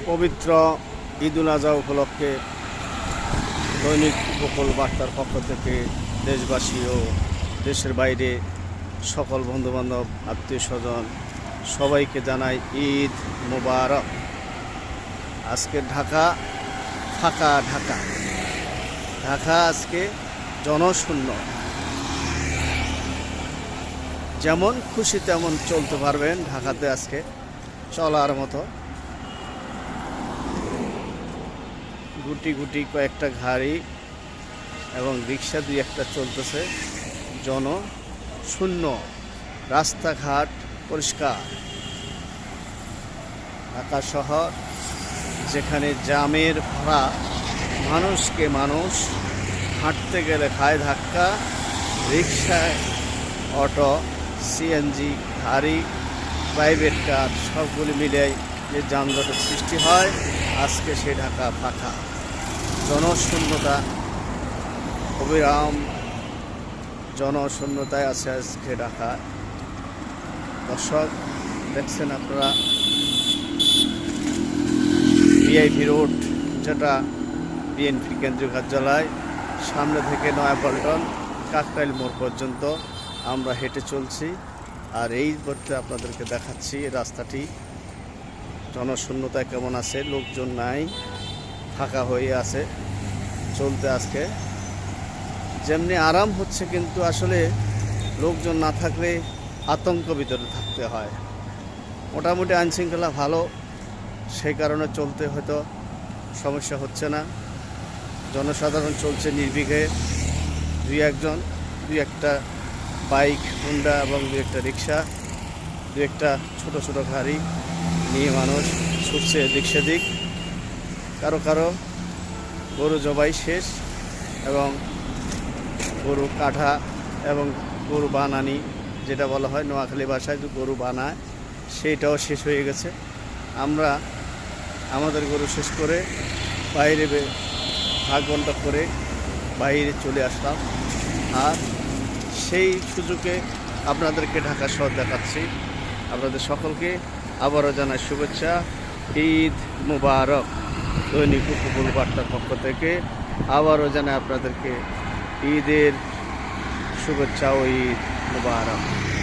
পবিত্র ঈদুল আজহা উপলক্ষে দৈনিক উপকূল বার্তার পক্ষ থেকে দেশবাসী ও দেশের বাইরে সকল বন্ধুবান্ধব আত্মীয় স্বজন সবাইকে জানাই ঈদ মোবারক। আজকে ঢাকা ফাঁকা, ঢাকা আজকে জনশূন্য। যেমন খুশি তেমন চলতে পারবেন ঢাকাতে আজকে চলার মতো। গুটি গুটি কয়েকটা গাড়ি এবং রিক্সা দুই একটা চলতেছে। জনশূন্য, রাস্তাঘাট পরিষ্কার। ঢাকা শহর যেখানে জামের ভরা, মানুষকে মানুষ, হাঁটতে গেলে খায় ধাক্কা, রিক্সায়, অটো, সিএনজি, গাড়ি, প্রাইভেট কার সবগুলি মিলে যে যানজটের সৃষ্টি হয়, আজকে সে ঢাকা ফাঁকা। জনশূন্যতা, অবিরাম জনশূন্যতায় আছে আজকে ঢাকা। দর্শক দেখছেন আপনারা ভিআইপি রোড, যেটা বিএনপি কেন্দ্রীয় কার্যালয়, সামনে থেকে নয়াপল্টন কাকরাইল মোড় পর্যন্ত আমরা হেঁটে চলছি। আর এই মুহূর্তে আপনাদেরকে দেখাচ্ছি রাস্তাটি জনশূন্যতায় কেমন আছে। লোকজন নাই, ফাঁকা হয়ে আছে। চলতে আজকে যেমনি আরাম হচ্ছে, কিন্তু আসলে লোকজন না থাকলে আতঙ্ক ভিতরে থাকতে হয়। মোটামুটি আইনশৃঙ্খলা ভালো, সেই কারণে চলতে হয়তো সমস্যা হচ্ছে না। জনসাধারণ চলছে নির্বিঘ্নে। দুই একটা বাইক, হুন্ডা এবং দুই একটা রিক্সা, দু একটা ছোট ছোট গাড়ি নিয়ে মানুষ ছুটছে এদিক সেদিক। কারো গরু জবাই শেষ, এবং গরু কাটা এবং গরু বানানি, যেটা বলা হয় নোয়াখালী ভাষায় যে গরু বানায়, সেইটাও শেষ হয়ে গেছে। আমরা আমাদের গরু শেষ করে বাইরে ভাগ বন্টন করে বাইরে চলে আসলাম। আর সেই সুযোগে আপনাদেরকে ঢাকা শহর দেখাচ্ছি। আপনাদের সকলকে আবারও জানাই শুভেচ্ছা, ঈদ মুবারক। দৈনিক উপকূল বার্তার পক্ষ থেকে আবারও জানাই আপনাদেরকে ঈদের শুভেচ্ছা ও ঈদ মুবারক।